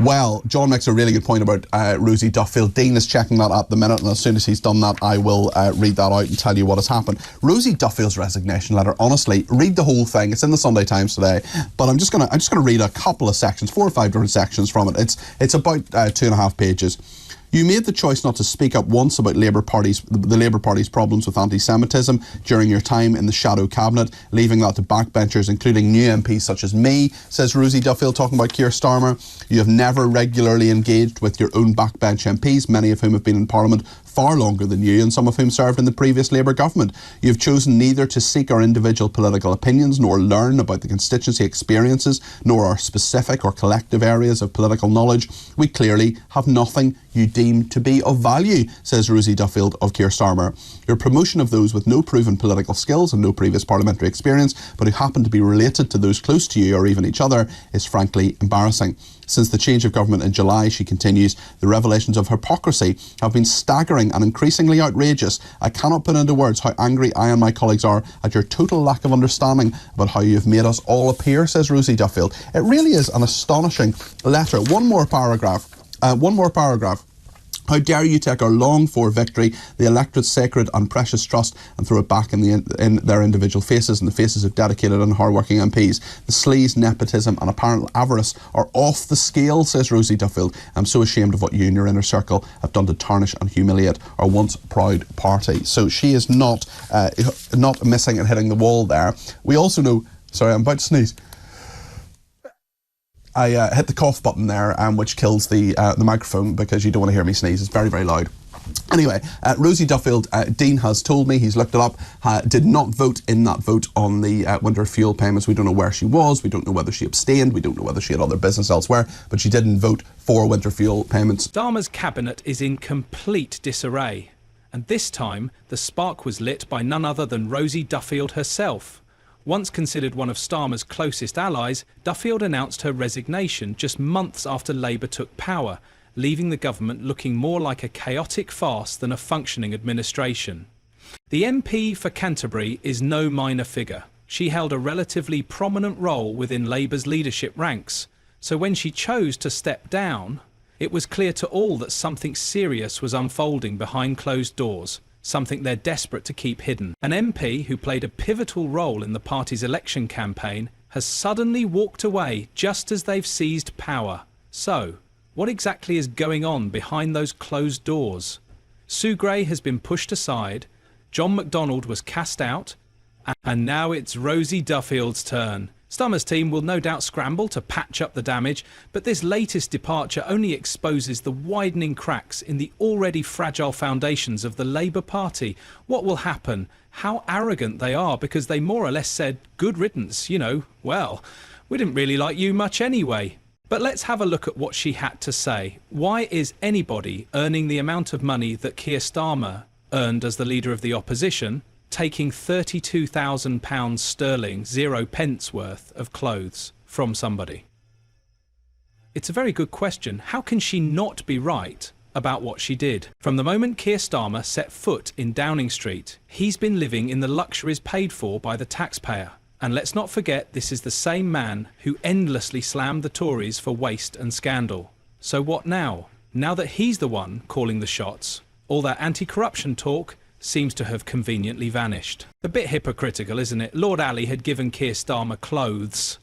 Well, John makes a really good point about Rosie Duffield. Dean is checking that at the minute, and as soon as he's done that, I will read that out and tell you what has happened. Rosie Duffield's resignation letter, honestly, read the whole thing. It's in the Sunday Times today, but I'm just gonna read a couple of sections, 4 or 5 different sections from it. It's about 2.5 pages. You made the choice not to speak up once about the Labour Party's problems with anti-Semitism during your time in the shadow cabinet, leaving that to backbenchers, including new MPs such as me, says Rosie Duffield, talking about Keir Starmer. You have never regularly engaged with your own backbench MPs, many of whom have been in Parliament far longer than you, and some of whom served in the previous Labour government. You've chosen neither to seek our individual political opinions, nor learn about the constituency experiences, nor our specific or collective areas of political knowledge. We clearly have nothing you deem to be of value, says Rosie Duffield of Keir Starmer. Your promotion of those with no proven political skills and no previous parliamentary experience, but who happen to be related to those close to you or even each other, is frankly embarrassing. Since the change of government in July, she continues, the revelations of hypocrisy have been staggering and increasingly outrageous. I cannot put into words how angry I and my colleagues are at your total lack of understanding about how you have made us all appear, says Rosie Duffield. It really is an astonishing letter. One more paragraph. How dare you take our longed-for victory, the electorate's sacred and precious trust, and throw it back in their individual faces, in the faces of dedicated and hard-working MPs. The sleaze, nepotism and apparent avarice are off the scale, says Rosie Duffield. I'm so ashamed of what you and your inner circle have done to tarnish and humiliate our once proud party. So she is not missing and hitting the wall there. We also know... Sorry, I'm about to sneeze. I hit the cough button there, which kills the microphone because you don't want to hear me sneeze. It's very, very loud. Anyway, Rosie Duffield, Dean has told me, he's looked it up, did not vote in that vote on the winter fuel payments. We don't know where she was. We don't know whether she abstained. We don't know whether she had other business elsewhere, but she didn't vote for winter fuel payments. Starmer's cabinet is in complete disarray. And this time, the spark was lit by none other than Rosie Duffield herself. Once considered one of Starmer's closest allies, Duffield announced her resignation just months after Labour took power, leaving the government looking more like a chaotic farce than a functioning administration. The MP for Canterbury is no minor figure. She held a relatively prominent role within Labour's leadership ranks, so when she chose to step down, it was clear to all that something serious was unfolding behind closed doors. Something they're desperate to keep hidden. An MP who played a pivotal role in the party's election campaign has suddenly walked away just as they've seized power. So, what exactly is going on behind those closed doors? Sue Gray has been pushed aside, John McDonnell was cast out, and now it's Rosie Duffield's turn. Starmer's team will no doubt scramble to patch up the damage, but this latest departure only exposes the widening cracks in the already fragile foundations of the Labour Party. What will happen? How arrogant they are, because they more or less said, good riddance, you know, well, we didn't really like you much anyway. But let's have a look at what she had to say. Why is anybody earning the amount of money that Keir Starmer earned as the leader of the opposition, taking £32,000 sterling, 0 pence worth of clothes from somebody? It's a very good question. How can she not be right about what she did? From the moment Keir Starmer set foot in Downing Street, he's been living in the luxuries paid for by the taxpayer. And let's not forget, this is the same man who endlessly slammed the Tories for waste and scandal. So what now? Now that he's the one calling the shots, all that anti-corruption talk seems to have conveniently vanished. A bit hypocritical, isn't it? Lord Ali had given Keir Starmer clothes.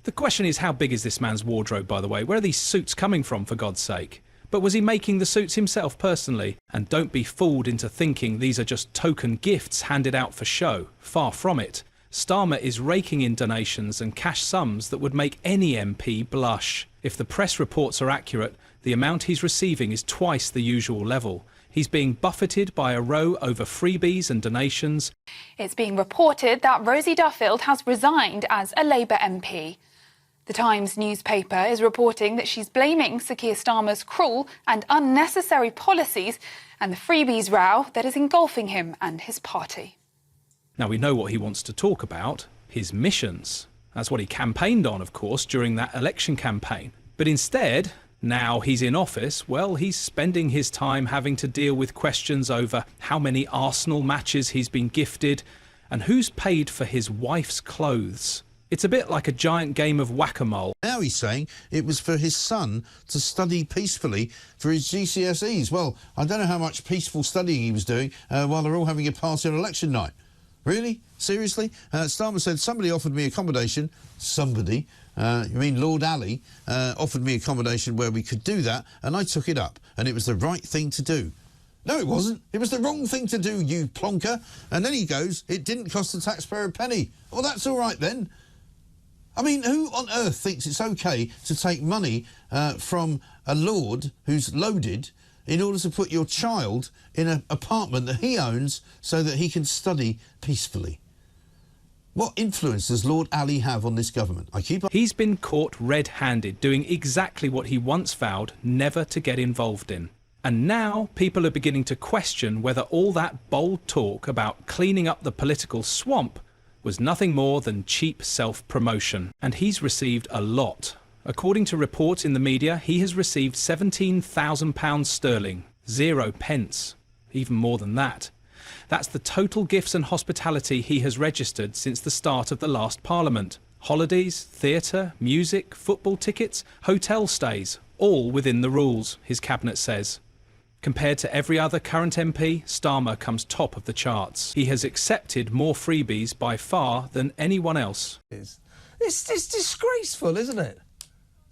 The question is, how big is this man's wardrobe, by the way? Where are these suits coming from, for God's sake? But was he making the suits himself personally? And don't be fooled into thinking these are just token gifts handed out for show. Far from it. Starmer is raking in donations and cash sums that would make any MP blush. If the press reports are accurate, the amount he's receiving is twice the usual level. He's being buffeted by a row over freebies and donations. It's being reported that Rosie Duffield has resigned as a Labour MP. The Times newspaper is reporting that she's blaming Sir Keir Starmer's cruel and unnecessary policies and the freebies row that is engulfing him and his party. Now, we know what he wants to talk about, his missions. That's what he campaigned on, of course, during that election campaign. But instead, now he's in office, well, he's spending his time having to deal with questions over how many Arsenal matches he's been gifted and who's paid for his wife's clothes. It's a bit like a giant game of whack-a-mole. Now he's saying it was for his son to study peacefully for his GCSEs. Well, I don't know how much peaceful studying he was doing while they're all having a party on election night. Really? Seriously? Starmer said, somebody offered me accommodation. Somebody, you mean Lord Ali, offered me accommodation where we could do that, and I took it up, and it was the right thing to do. No, it wasn't. It was the wrong thing to do, you plonker. And then he goes, it didn't cost the taxpayer a penny. Well, that's all right then. I mean, who on earth thinks it's OK to take money from a lord who's loaded in order to put your child in an apartment that he owns so that he can study peacefully? What influence does Lord Ali have on this government? He's been caught red-handed doing exactly what he once vowed never to get involved in. And now people are beginning to question whether all that bold talk about cleaning up the political swamp was nothing more than cheap self-promotion. And he's received a lot. According to reports in the media, he has received £17,000 sterling, 0 pence, even more than that. That's the total gifts and hospitality he has registered since the start of the last Parliament. Holidays, theatre, music, football tickets, hotel stays, all within the rules, his cabinet says. Compared to every other current MP, Starmer comes top of the charts. He has accepted more freebies by far than anyone else. It's disgraceful, isn't it?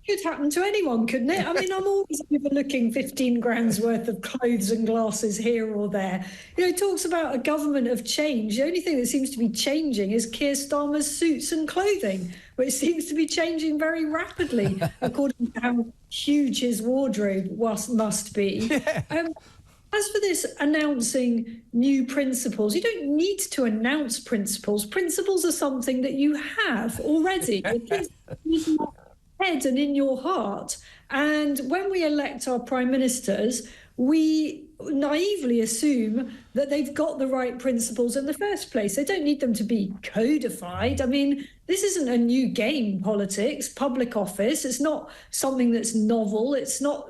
Could happen to anyone, couldn't it? I mean, I'm always overlooking 15 grand's worth of clothes and glasses here or there. You know, it talks about a government of change. The only thing that seems to be changing is Keir Starmer's suits and clothing, which seems to be changing very rapidly, according to how huge his wardrobe must be. Yeah. As for this announcing new principles, you don't need to announce principles. Principles are something that you have already. It is in your head and in your heart. And when we elect our prime ministers, we naively assume that they've got the right principles in the first place. They don't need them to be codified. I mean, this isn't a new game, politics, public office. It's not something that's novel.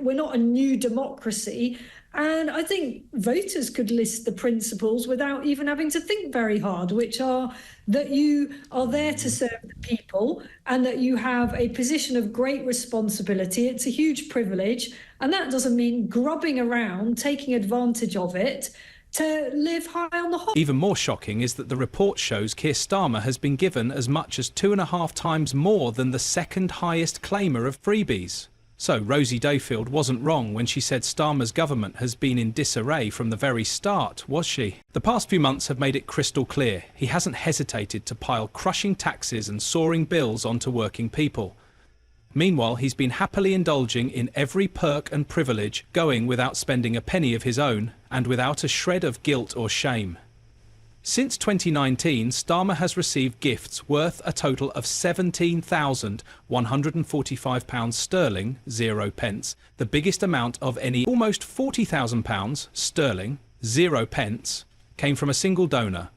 We're not a new democracy. And I think voters could list the principles without even having to think very hard, which are that you are there to serve the people and that you have a position of great responsibility. It's a huge privilege. And that doesn't mean grubbing around, taking advantage of it to live high on the hog. Even more shocking is that the report shows Keir Starmer has been given as much as 2.5 times more than the second highest claimer of freebies. So Rosie Duffield wasn't wrong when she said Starmer's government has been in disarray from the very start, was she? The past few months have made it crystal clear he hasn't hesitated to pile crushing taxes and soaring bills onto working people. Meanwhile, he's been happily indulging in every perk and privilege, going without spending a penny of his own and without a shred of guilt or shame. Since 2019, Starmer has received gifts worth a total of £17,145 sterling, 0 pence, the biggest amount of any. Almost £40,000 sterling, 0 pence, came from a single donor,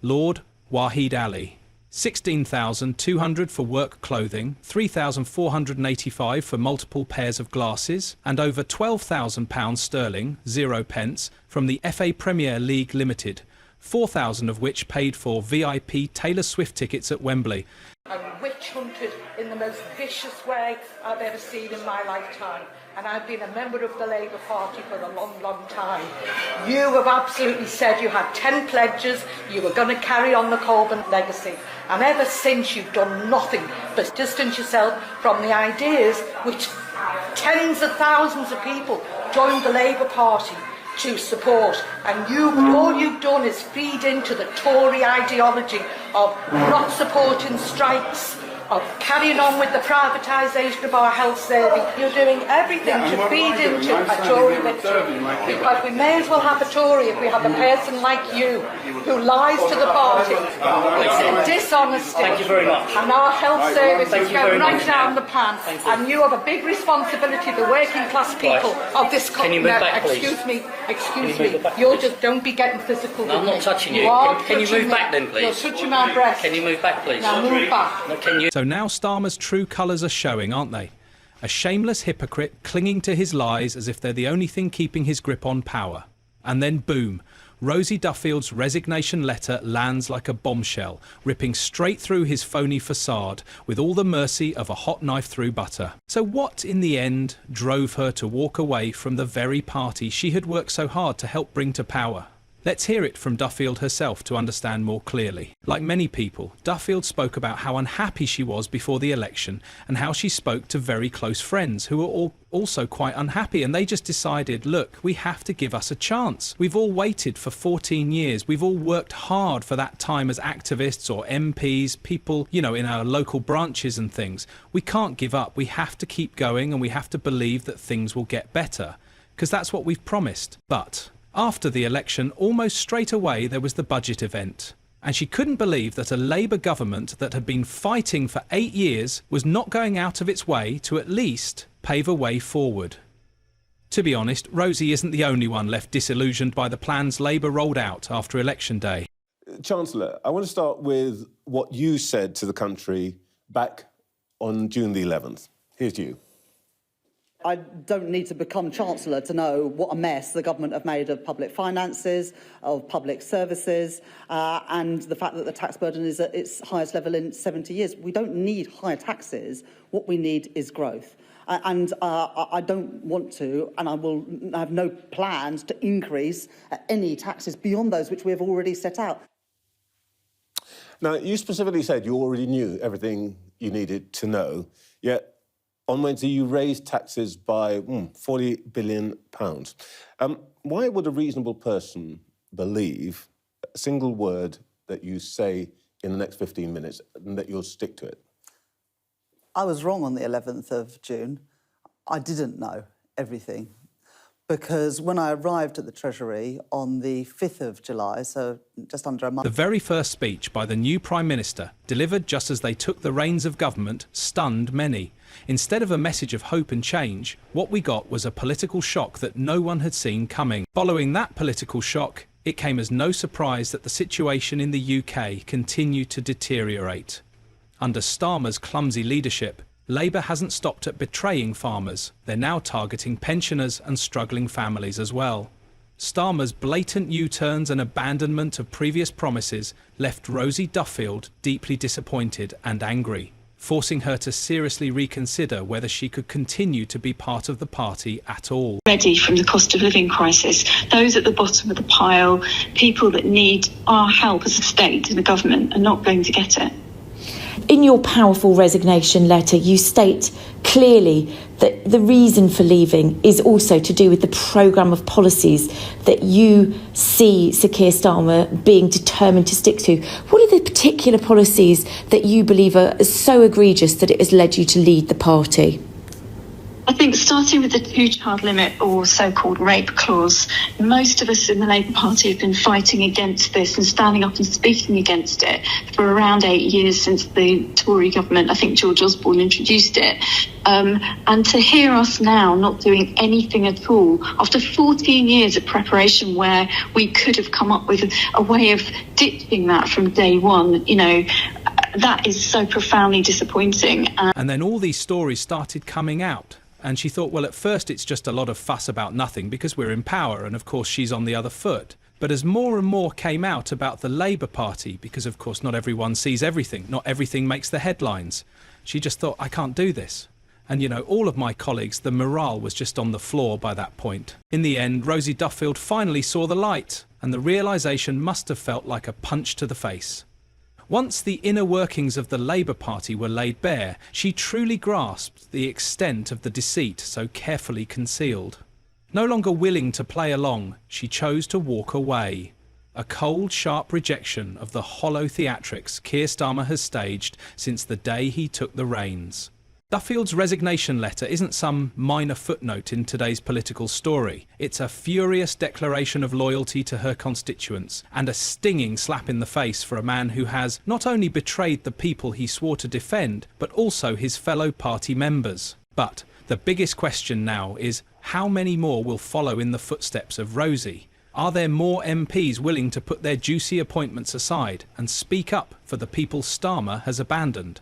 Lord Wahid Ali. £16,200 for work clothing, £3,485 for multiple pairs of glasses, and over £12,000 sterling, 0 pence, from the FA Premier League Limited, 4,000 of which paid for VIP Taylor Swift tickets at Wembley. I'm witch hunted in the most vicious way I've ever seen in my lifetime. And I've been a member of the Labour Party for a long, long time. You have absolutely said you had 10 pledges, you were going to carry on the Corbyn legacy. And ever since you've done nothing but distance yourself from the ideas which tens of thousands of people joined the Labour Party to support, and all you've done is feed into the Tory ideology of not supporting strikes, of carrying on with the privatisation of our health service. You're doing everything to feed into a Tory victory, because we may as well have a Tory if we have a person like you who lies to the party. It's dishonesty. Thank you very much. And our health service is going right down the pan. And you have a big responsibility, the working class people of this country. Can you move back, please? Excuse me. You're just, don't be getting physical. No, I'm not touching you. Can you move back then, please? You're touching my breast. Can you move back, please? Now move back. No, can you? So now Starmer's true colours are showing, aren't they? A shameless hypocrite clinging to his lies as if they're the only thing keeping his grip on power. And then boom, Rosie Duffield's resignation letter lands like a bombshell, ripping straight through his phony facade with all the mercy of a hot knife through butter. So what, in the end, drove her to walk away from the very party she had worked so hard to help bring to power? Let's hear it from Duffield herself to understand more clearly. Like many people, Duffield spoke about how unhappy she was before the election and how she spoke to very close friends who were all also quite unhappy, and they just decided, look, we have to give us a chance. We've all waited for 14 years. We've all worked hard for that time as activists or MPs, people, you know, in our local branches and things. We can't give up. We have to keep going, and we have to believe that things will get better, because that's what we've promised. But after the election, almost straight away, there was the budget event. And she couldn't believe that a Labour government that had been fighting for 8 years was not going out of its way to at least pave a way forward. To be honest, Rosie isn't the only one left disillusioned by the plans Labour rolled out after election day. Chancellor, I want to start with what you said to the country back on June the 11th. Here's to you. I don't need to become Chancellor to know what a mess the government have made of public finances, of public services, and the fact that the tax burden is at its highest level in 70 years. We don't need higher taxes. What we need is growth. And I don't want to, and I have no plans to increase any taxes beyond those which we have already set out. Now, you specifically said you already knew everything you needed to know, yet on Wednesday, you raised taxes by £40 billion. Why would a reasonable person believe a single word that you say in the next 15 minutes and that you'll stick to it? I was wrong on the 11th of June. I didn't know everything, because when I arrived at the Treasury on the 5th of July, so just under a month... The very first speech by the new Prime Minister, delivered just as they took the reins of government, stunned many. Instead of a message of hope and change, what we got was a political shock that no one had seen coming. Following that political shock, it came as no surprise that the situation in the UK continued to deteriorate. Under Starmer's clumsy leadership, Labour hasn't stopped at betraying farmers. They're now targeting pensioners and struggling families as well. Starmer's blatant U-turns and abandonment of previous promises left Rosie Duffield deeply disappointed and angry, forcing her to seriously reconsider whether she could continue to be part of the party at all. Ready from the cost of living crisis, those at the bottom of the pile, people that need our help as a state and a government are not going to get it. In your powerful resignation letter, you state clearly that the reason for leaving is also to do with the programme of policies that you see Sir Keir Starmer being determined to stick to. What are the particular policies that you believe are so egregious that it has led you to lead the party? I think starting with the two-child limit, or so-called rape clause, most of us in the Labour Party have been fighting against this and standing up and speaking against it for around 8 years since the Tory government, I think George Osborne, introduced it. And to hear us now not doing anything at all, after 14 years of preparation where we could have come up with a way of ditching that from day one, you know, that is so profoundly disappointing. And then all these stories started coming out. And she thought, well, at first it's just a lot of fuss about nothing because we're in power and, of course, she's on the other foot. But as more and more came out about the Labour Party, because, of course, not everyone sees everything, not everything makes the headlines, she just thought, I can't do this. And, you know, all of my colleagues, the morale was just on the floor by that point. In the end, Rosie Duffield finally saw the light, and the realisation must have felt like a punch to the face. Once the inner workings of the Labour Party were laid bare, she truly grasped the extent of the deceit so carefully concealed. No longer willing to play along, she chose to walk away. A cold, sharp rejection of the hollow theatrics Keir Starmer has staged since the day he took the reins. Duffield's resignation letter isn't some minor footnote in today's political story. It's a furious declaration of loyalty to her constituents and a stinging slap in the face for a man who has not only betrayed the people he swore to defend, but also his fellow party members. But the biggest question now is, how many more will follow in the footsteps of Rosie? Are there more MPs willing to put their juicy appointments aside and speak up for the people Starmer has abandoned?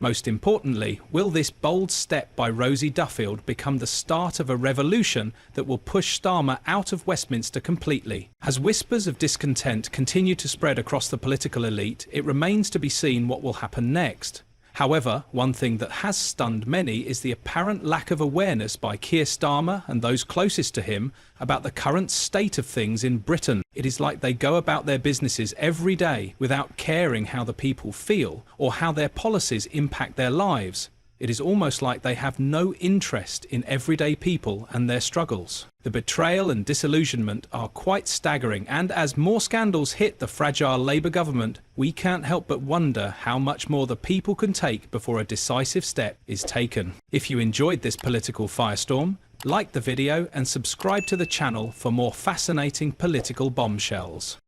Most importantly, will this bold step by Rosie Duffield become the start of a revolution that will push Starmer out of Westminster completely? As whispers of discontent continue to spread across the political elite, it remains to be seen what will happen next. However, one thing that has stunned many is the apparent lack of awareness by Keir Starmer and those closest to him about the current state of things in Britain. It is like they go about their businesses every day without caring how the people feel or how their policies impact their lives. It is almost like they have no interest in everyday people and their struggles. The betrayal and disillusionment are quite staggering, and as more scandals hit the fragile Labour government, we can't help but wonder how much more the people can take before a decisive step is taken. If you enjoyed this political firestorm, like the video and subscribe to the channel for more fascinating political bombshells.